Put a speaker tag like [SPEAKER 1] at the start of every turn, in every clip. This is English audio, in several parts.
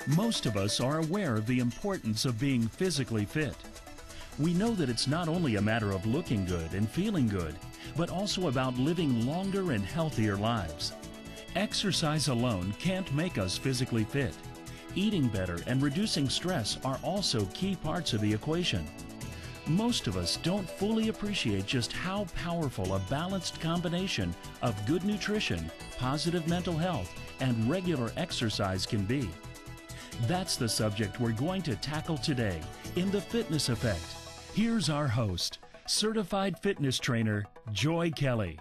[SPEAKER 1] Most of us are aware of the importance of being physically fit. We know that it's not only a matter of looking good and feeling good, but also about living longer and healthier lives. Exercise alone can't make us physically fit. Eating better and reducing stress are also key parts of the equation. Most of us don't fully appreciate just how powerful a balanced combination of good nutrition, positive mental health, and regular exercise can be. That's the subject we're going to tackle today in The Fitness Effect. Here's our host, certified fitness trainer, Joy Kelly.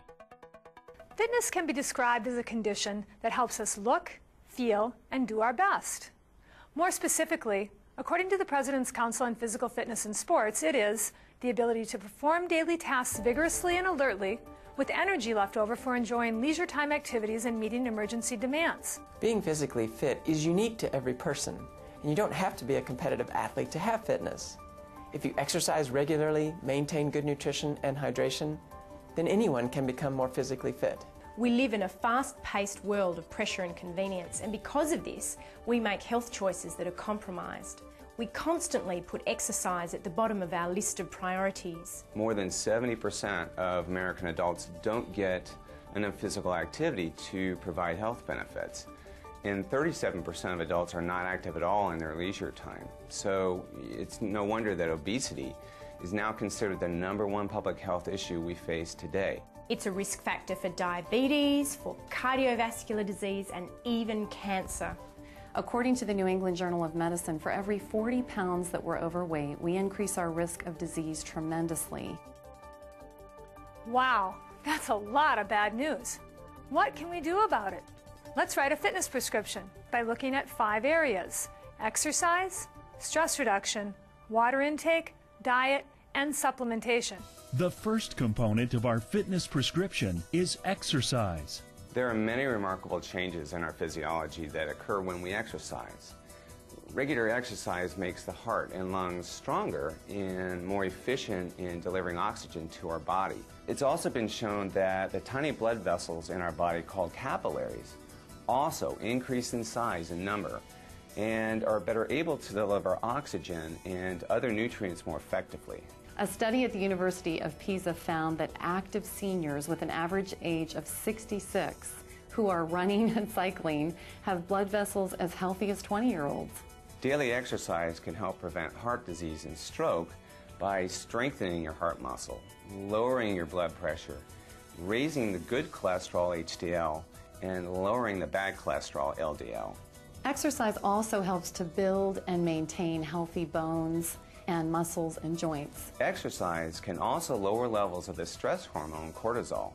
[SPEAKER 2] Fitness can be described as a condition that helps us look, feel, and do our best. More specifically, according to the President's Council on Physical Fitness and Sports, it is the ability to perform daily tasks vigorously and alertly with energy left over for enjoying leisure time activities and meeting emergency demands.
[SPEAKER 3] Being physically fit is unique to every person, and you don't have to be a competitive athlete to have fitness. If you exercise regularly, maintain good nutrition and hydration, then anyone can become more physically fit.
[SPEAKER 4] We live in a fast-paced world of pressure and convenience, and because of this, we make health choices that are compromised. We constantly put exercise at the bottom of our list of priorities.
[SPEAKER 5] More than 70% of American adults don't get enough physical activity to provide health benefits. And 37% of adults are not active at all in their leisure time. So it's no wonder that obesity is now considered the #1 public health issue we face today.
[SPEAKER 4] It's a risk factor for diabetes, for cardiovascular disease, and even cancer.
[SPEAKER 6] According to the New England Journal of Medicine, for every 40 pounds that we're overweight, we increase our risk of disease tremendously.
[SPEAKER 2] Wow, that's a lot of bad news. What can we do about it? Let's write a fitness prescription by looking at 5 areas: exercise, stress reduction, water intake, diet, and supplementation.
[SPEAKER 1] The first component of our fitness prescription is exercise.
[SPEAKER 5] There are many remarkable changes in our physiology that occur when we exercise. Regular exercise makes the heart and lungs stronger and more efficient in delivering oxygen to our body. It's also been shown that the tiny blood vessels in our body called capillaries also increase in size and number and are better able to deliver oxygen and other nutrients more effectively.
[SPEAKER 6] A study at the University of Pisa found that active seniors with an average age of 66 who are running and cycling have blood vessels as healthy as 20-year-olds.
[SPEAKER 5] Daily exercise can help prevent heart disease and stroke by strengthening your heart muscle, lowering your blood pressure, raising the good cholesterol HDL, and lowering the bad cholesterol LDL.
[SPEAKER 6] Exercise also helps to build and maintain healthy bones and muscles and joints.
[SPEAKER 5] Exercise can also lower levels of the stress hormone cortisol,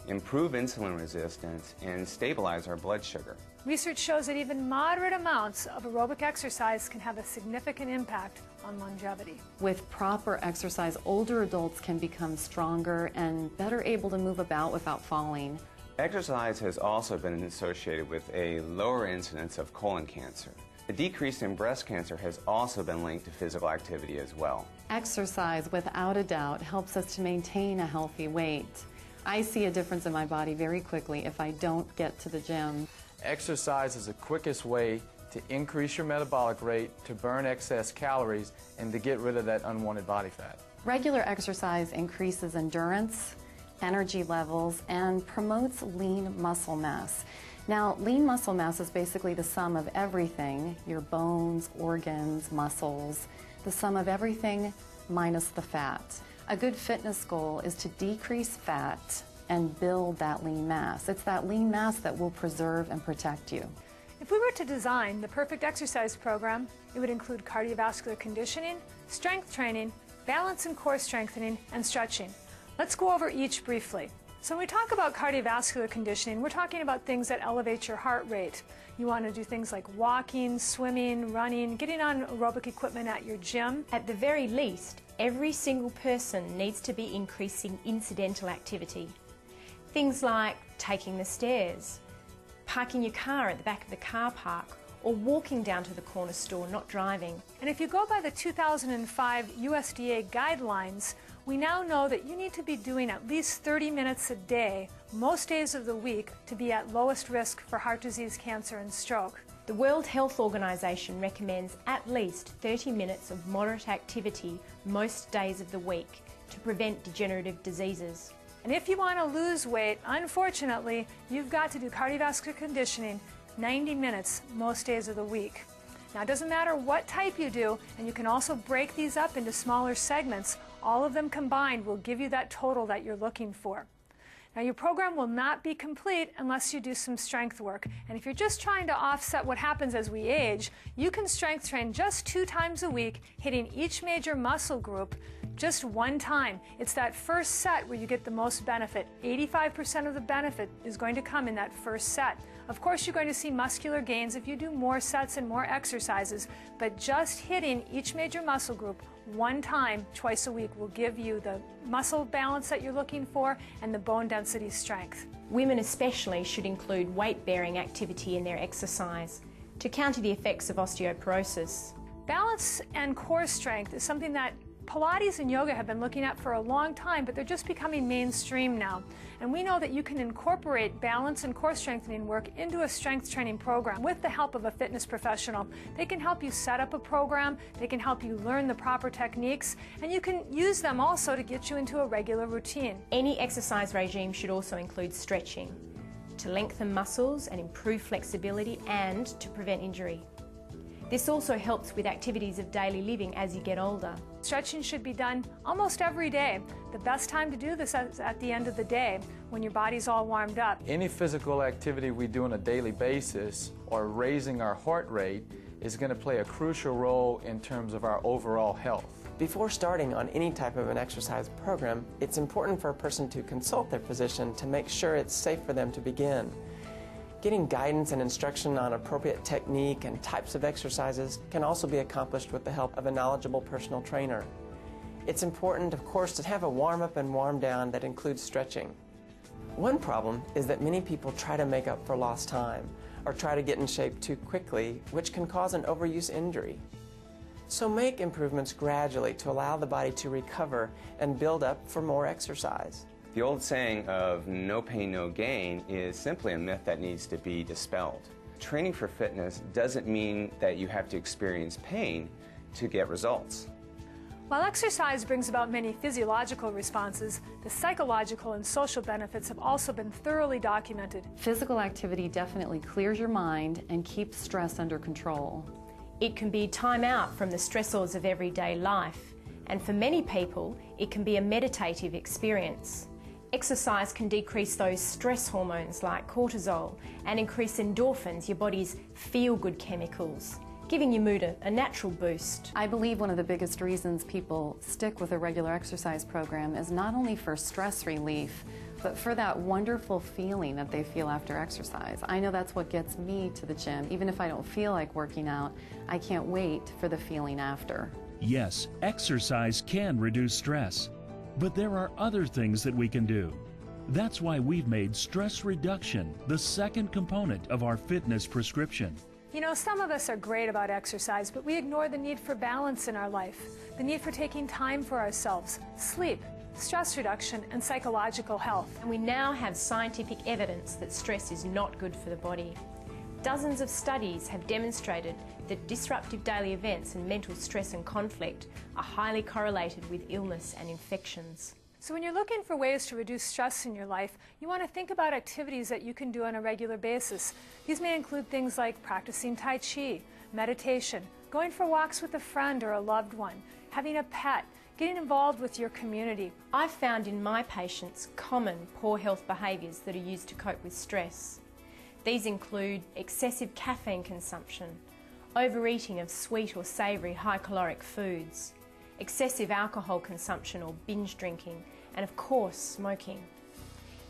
[SPEAKER 5] improve insulin resistance, and stabilize our blood sugar.
[SPEAKER 2] Research shows that even moderate amounts of aerobic exercise can have a significant impact on longevity.
[SPEAKER 6] With proper exercise, older adults can become stronger and better able to move about without falling.
[SPEAKER 5] Exercise has also been associated with a lower incidence of colon cancer. A decrease in breast cancer has also been linked to physical activity as well.
[SPEAKER 6] Exercise, without a doubt, helps us to maintain a healthy weight. I see a difference in my body very quickly if I don't get to the gym.
[SPEAKER 7] Exercise is the quickest way to increase your metabolic rate, to burn excess calories, and to get rid of that unwanted body fat.
[SPEAKER 6] Regular exercise increases endurance, energy levels, and promotes lean muscle mass. Now, lean muscle mass is basically the sum of everything, your bones, organs, muscles, the sum of everything minus the fat. A good fitness goal is to decrease fat and build that lean mass. It's that lean mass that will preserve and protect you.
[SPEAKER 2] If we were to design the perfect exercise program, it would include cardiovascular conditioning, strength training, balance and core strengthening, and stretching. Let's go over each briefly. So when we talk about cardiovascular conditioning, we're talking about things that elevate your heart rate. You want to do things like walking, swimming, running, getting on aerobic equipment at your gym.
[SPEAKER 4] At the very least, every single person needs to be increasing incidental activity. Things like taking the stairs, parking your car at the back of the car park, or walking down to the corner store, not driving.
[SPEAKER 2] And if you go by the 2005 USDA guidelines, we now know that you need to be doing at least 30 minutes a day, most days of the week, to be at lowest risk for heart disease, cancer, and stroke.
[SPEAKER 4] The World Health Organization recommends at least 30 minutes of moderate activity most days of the week to prevent degenerative diseases.
[SPEAKER 2] And if you want to lose weight, unfortunately, you've got to do cardiovascular conditioning 90 minutes most days of the week. Now, it doesn't matter what type you do, and you can also break these up into smaller segments. All of them combined will give you that total that you're looking for. Now, your program will not be complete unless you do some strength work. And if you're just trying to offset what happens as we age, you can strength train just 2 times a week, hitting each major muscle group just 1 time. It's that first set where you get the most benefit. 85% of the benefit is going to come in that first set. Of course, you're going to see muscular gains if you do more sets and more exercises, but just hitting each major muscle group 1 time twice a week will give you the muscle balance that you're looking for and the bone density strength.
[SPEAKER 4] Women especially should include weight-bearing activity in their exercise to counter the effects of osteoporosis.
[SPEAKER 2] Balance and core strength is something that Pilates and yoga have been looking at for a long time, but they're just becoming mainstream now. And we know that you can incorporate balance and core strengthening work into a strength training program with the help of a fitness professional. They can help you set up a program, they can help you learn the proper techniques, and you can use them also to get you into a regular routine.
[SPEAKER 4] Any exercise regime should also include stretching to lengthen muscles and improve flexibility and to prevent injury. This also helps with activities of daily living as you get older.
[SPEAKER 2] Stretching should be done almost every day. The best time to do this is at the end of the day when your body's all warmed up.
[SPEAKER 7] Any physical activity we do on a daily basis or raising our heart rate is going to play a crucial role in terms of our overall health.
[SPEAKER 3] Before starting on any type of an exercise program, it's important for a person to consult their physician to make sure it's safe for them to begin. Getting guidance and instruction on appropriate technique and types of exercises can also be accomplished with the help of a knowledgeable personal trainer. It's important, of course, to have a warm-up and warm-down that includes stretching. One problem is that many people try to make up for lost time or try to get in shape too quickly, which can cause an overuse injury. So make improvements gradually to allow the body to recover and build up for more exercise.
[SPEAKER 5] The old saying of no pain, no gain is simply a myth that needs to be dispelled. Training for fitness doesn't mean that you have to experience pain to get results.
[SPEAKER 2] While exercise brings about many physiological responses, the psychological and social benefits have also been thoroughly documented.
[SPEAKER 6] Physical activity definitely clears your mind and keeps stress under control.
[SPEAKER 4] It can be time out from the stressors of everyday life, and for many people, it can be a meditative experience. Exercise can decrease those stress hormones like cortisol and increase endorphins, your body's feel-good chemicals, giving your mood a natural boost.
[SPEAKER 6] I believe one of the biggest reasons people stick with a regular exercise program is not only for stress relief, but for that wonderful feeling that they feel after exercise. I know that's what gets me to the gym. Even if I don't feel like working out, I can't wait for the feeling after.
[SPEAKER 1] Yes, exercise can reduce stress, but there are other things that we can do. That's why we've made stress reduction the second component of our fitness prescription.
[SPEAKER 2] You know, some of us are great about exercise, but we ignore the need for balance in our life, the need for taking time for ourselves, sleep, stress reduction, and psychological health.
[SPEAKER 4] And we now have scientific evidence that stress is not good for the body. Dozens of studies have demonstrated that disruptive daily events and mental stress and conflict are highly correlated with illness and infections.
[SPEAKER 2] So when you're looking for ways to reduce stress in your life, you want to think about activities that you can do on a regular basis. These may include things like practicing Tai Chi, meditation, going for walks with a friend or a loved one, having a pet, getting involved with your community.
[SPEAKER 4] I've found in my patients common poor health behaviours that are used to cope with stress. These include excessive caffeine consumption, overeating of sweet or savoury high-caloric foods, excessive alcohol consumption or binge drinking, and of course, smoking.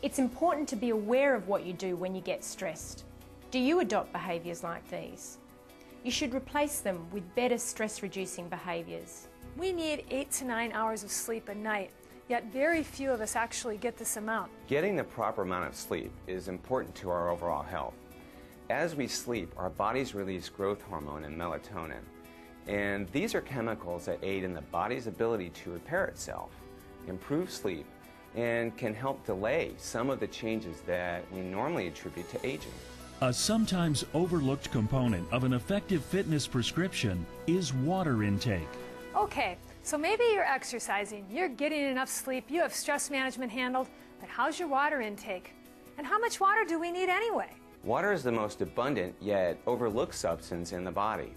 [SPEAKER 4] It's important to be aware of what you do when you get stressed. Do you adopt behaviours like these? You should replace them with better stress-reducing behaviours.
[SPEAKER 2] We need 8 to 9 hours of sleep a night, yet very few of us actually get this amount.
[SPEAKER 5] Getting the proper amount of sleep is important to our overall health. As we sleep, our bodies release growth hormone and melatonin, and these are chemicals that aid in the body's ability to repair itself, improve sleep, and can help delay some of the changes that we normally attribute to aging.
[SPEAKER 1] A sometimes overlooked component of an effective fitness prescription is water intake.
[SPEAKER 2] Okay, so maybe you're exercising, you're getting enough sleep, you have stress management handled, but how's your water intake? And how much water do we need anyway?
[SPEAKER 5] Water is the most abundant yet overlooked substance in the body.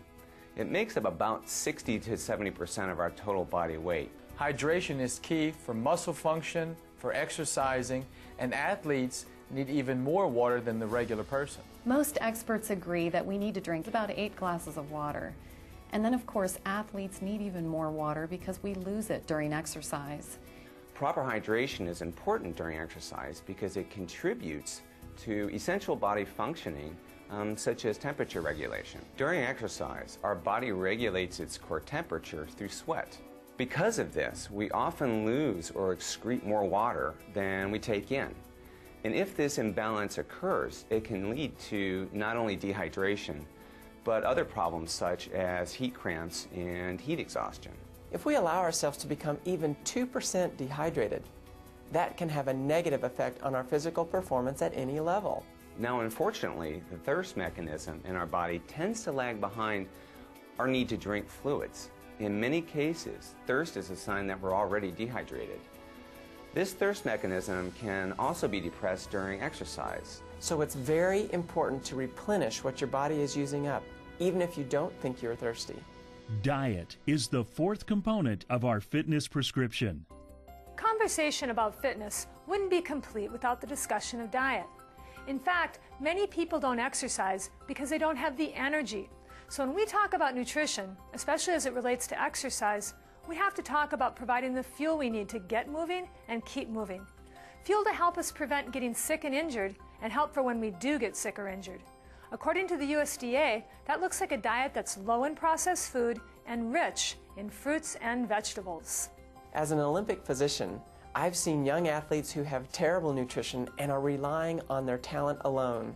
[SPEAKER 5] It makes up about 60 to 70% of our total body weight.
[SPEAKER 7] Hydration is key for muscle function, for exercising, and athletes need even more water than the regular person.
[SPEAKER 6] Most experts agree that we need to drink about 8 glasses of water. And then, of course, athletes need even more water because we lose it during exercise.
[SPEAKER 5] Proper hydration is important during exercise because it contributes to essential body functioning such as temperature regulation. During exercise, our body regulates its core temperature through sweat. Because of this, we often lose or excrete more water than we take in. And if this imbalance occurs, it can lead to not only dehydration, but other problems such as heat cramps and heat exhaustion.
[SPEAKER 3] If we allow ourselves to become even 2% dehydrated, that can have a negative effect on our physical performance at any level.
[SPEAKER 5] Now, unfortunately, the thirst mechanism in our body tends to lag behind our need to drink fluids. In many cases, thirst is a sign that we're already dehydrated. This thirst mechanism can also be depressed during exercise.
[SPEAKER 3] So it's very important to replenish what your body is using up, even if you don't think you're thirsty.
[SPEAKER 1] Diet is the 4th component of our fitness prescription.
[SPEAKER 2] Conversation about fitness wouldn't be complete without the discussion of diet. In fact, many people don't exercise because they don't have the energy. So when we talk about nutrition, especially as it relates to exercise, we have to talk about providing the fuel we need to get moving and keep moving. Fuel to help us prevent getting sick and injured, and help for when we do get sick or injured. According to the USDA, that looks like a diet that's low in processed food and rich in fruits and vegetables.
[SPEAKER 3] As an Olympic physician, I've seen young athletes who have terrible nutrition and are relying on their talent alone,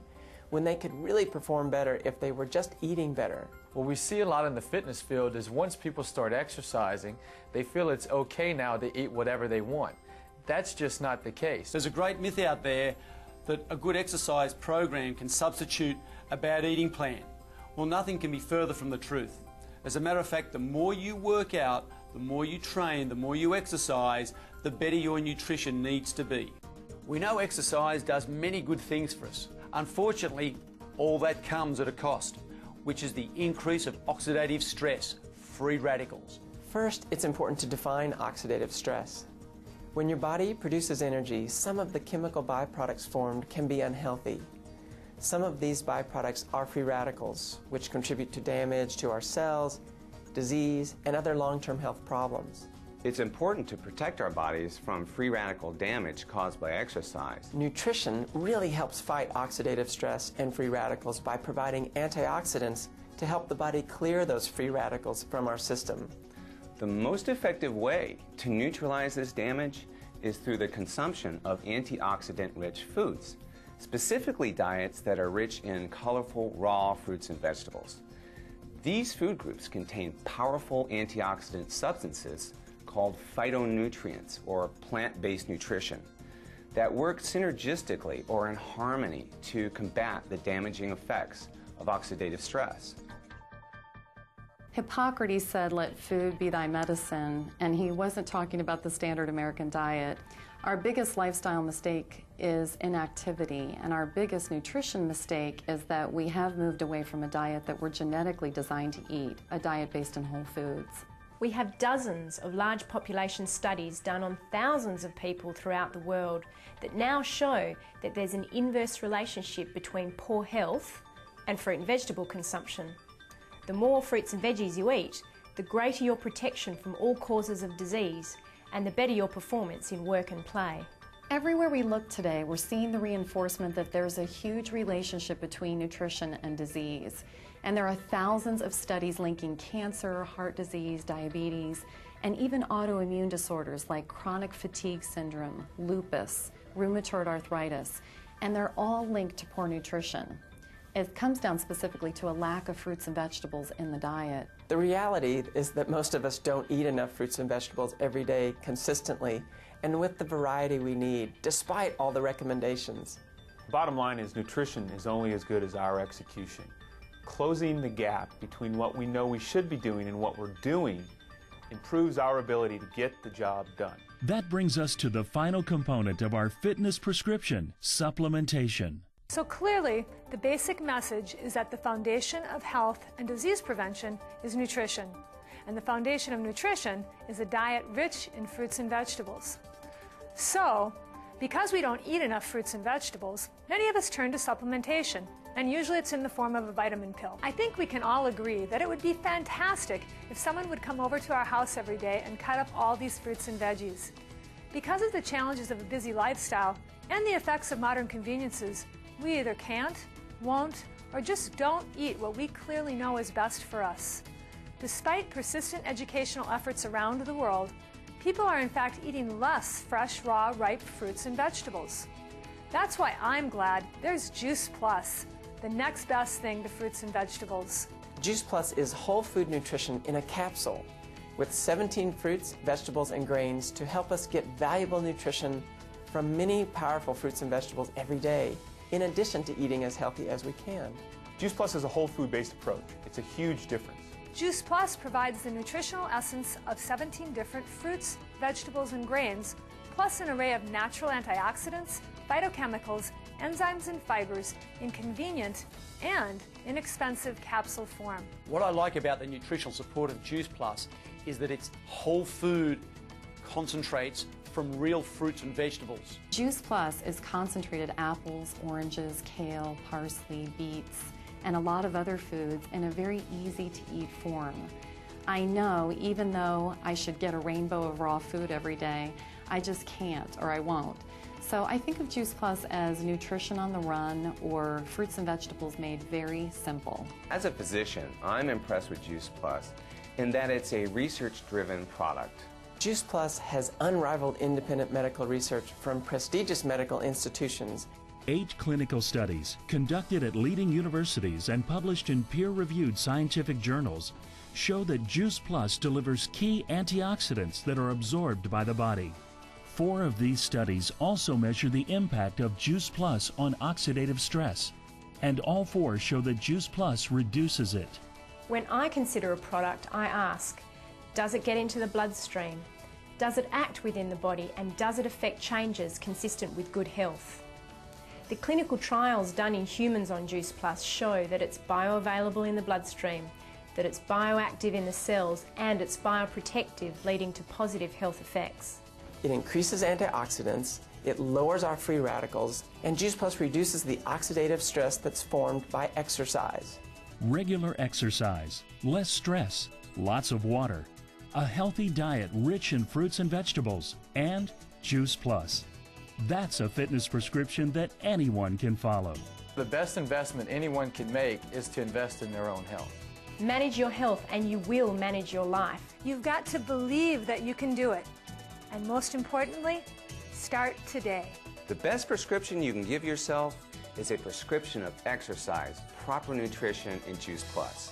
[SPEAKER 3] when they could really perform better if they were just eating better.
[SPEAKER 7] What we see a lot in the fitness field is once people start exercising, they feel it's okay now to eat whatever they want. That's just not the case.
[SPEAKER 8] There's a great myth out there that a good exercise program can substitute a bad eating plan. Well, nothing can be further from the truth. As a matter of fact, the more you work out, the more you train, the more you exercise, the better your nutrition needs to be. We know exercise does many good things for us. Unfortunately, all that comes at a cost, which is the increase of oxidative stress, free radicals.
[SPEAKER 3] First, it's important to define oxidative stress. When your body produces energy, some of the chemical byproducts formed can be unhealthy. Some of these byproducts are free radicals, which contribute to damage to our cells, disease, and other long-term health problems.
[SPEAKER 5] It's important to protect our bodies from free radical damage caused by exercise.
[SPEAKER 3] Nutrition really helps fight oxidative stress and free radicals by providing antioxidants to help the body clear those free radicals from our system.
[SPEAKER 5] The most effective way to neutralize this damage is through the consumption of antioxidant-rich foods, specifically diets that are rich in colorful raw fruits and vegetables. These food groups contain powerful antioxidant substances called phytonutrients, or plant-based nutrition, that work synergistically or in harmony to combat the damaging effects of oxidative stress.
[SPEAKER 6] Hippocrates said, "Let food be thy medicine," and he wasn't talking about the standard American diet. Our biggest lifestyle mistake is inactivity, and our biggest nutrition mistake is that we have moved away from a diet that we're genetically designed to eat, a diet based in whole foods.
[SPEAKER 4] We have dozens of large population studies done on thousands of people throughout the world that now show that there's an inverse relationship between poor health and fruit and vegetable consumption. The more fruits and veggies you eat, the greater your protection from all causes of disease and the better your performance in work and play.
[SPEAKER 6] Everywhere we look today, we're seeing the reinforcement that there's a huge relationship between nutrition and disease. And there are thousands of studies linking cancer, heart disease, diabetes, and even autoimmune disorders like chronic fatigue syndrome, lupus, rheumatoid arthritis, and they're all linked to poor nutrition. It comes down specifically to a lack of fruits and vegetables in the diet.
[SPEAKER 3] The reality is that most of us don't eat enough fruits and vegetables every day consistently and with the variety we need, despite all the recommendations.
[SPEAKER 9] Bottom line is nutrition is only as good as our execution. Closing the gap between what we know we should be doing and what we're doing improves our ability to get the job done.
[SPEAKER 1] That brings us to the final component of our fitness prescription, supplementation.
[SPEAKER 2] So clearly, the basic message is that the foundation of health and disease prevention is nutrition. And the foundation of nutrition is a diet rich in fruits and vegetables. So, because we don't eat enough fruits and vegetables, many of us turn to supplementation, and usually it's in the form of a vitamin pill. I think we can all agree that it would be fantastic if someone would come over to our house every day and cut up all these fruits and veggies. Because of the challenges of a busy lifestyle and the effects of modern conveniences, we either can't, won't, or just don't eat what we clearly know is best for us. Despite persistent educational efforts around the world, people are in fact eating less fresh, raw, ripe fruits and vegetables. That's why I'm glad there's Juice Plus, the next best thing to fruits and vegetables.
[SPEAKER 3] Juice Plus is whole food nutrition in a capsule with 17 fruits, vegetables, and grains to help us get valuable nutrition from many powerful fruits and vegetables every day, in addition to eating as healthy as we can.
[SPEAKER 9] Juice Plus is a whole food-based approach. It's a huge difference.
[SPEAKER 2] Juice Plus provides the nutritional essence of 17 different fruits, vegetables, and grains, plus an array of natural antioxidants, phytochemicals, enzymes, and fibers in convenient and inexpensive capsule form.
[SPEAKER 8] What I like about the nutritional support of Juice Plus is that it's whole food concentrates from real fruits and vegetables.
[SPEAKER 6] Juice Plus is concentrated apples, oranges, kale, parsley, beets, and a lot of other foods in a very easy-to-eat form. I know, even though I should get a rainbow of raw food every day, I just can't, or I won't. So I think of Juice Plus as nutrition on the run, or fruits and vegetables made very simple.
[SPEAKER 5] As a physician, I'm impressed with Juice Plus in that it's a research-driven product.
[SPEAKER 3] Juice Plus has unrivaled independent medical research from prestigious medical institutions.
[SPEAKER 1] 8 clinical studies conducted at leading universities and published in peer-reviewed scientific journals show that Juice Plus delivers key antioxidants that are absorbed by the body. 4 of these studies also measure the impact of Juice Plus on oxidative stress, and all 4 show that Juice Plus reduces it.
[SPEAKER 4] When I consider a product, I ask, does it get into the bloodstream? Does it act within the body? And does it affect changes consistent with good health? The clinical trials done in humans on Juice Plus show that it's bioavailable in the bloodstream, that it's bioactive in the cells, and it's bioprotective, leading to positive health effects.
[SPEAKER 3] It increases antioxidants, it lowers our free radicals, and Juice Plus reduces the oxidative stress that's formed by exercise.
[SPEAKER 1] Regular exercise, less stress, lots of water, a healthy diet rich in fruits and vegetables, and Juice Plus. That's a fitness prescription that anyone can follow.
[SPEAKER 7] The best investment anyone can make is to invest in their own health.
[SPEAKER 4] Manage your health and you will manage your life.
[SPEAKER 2] You've got to believe that you can do it. And most importantly, start today.
[SPEAKER 5] The best prescription you can give yourself is a prescription of exercise, proper nutrition, and Juice Plus.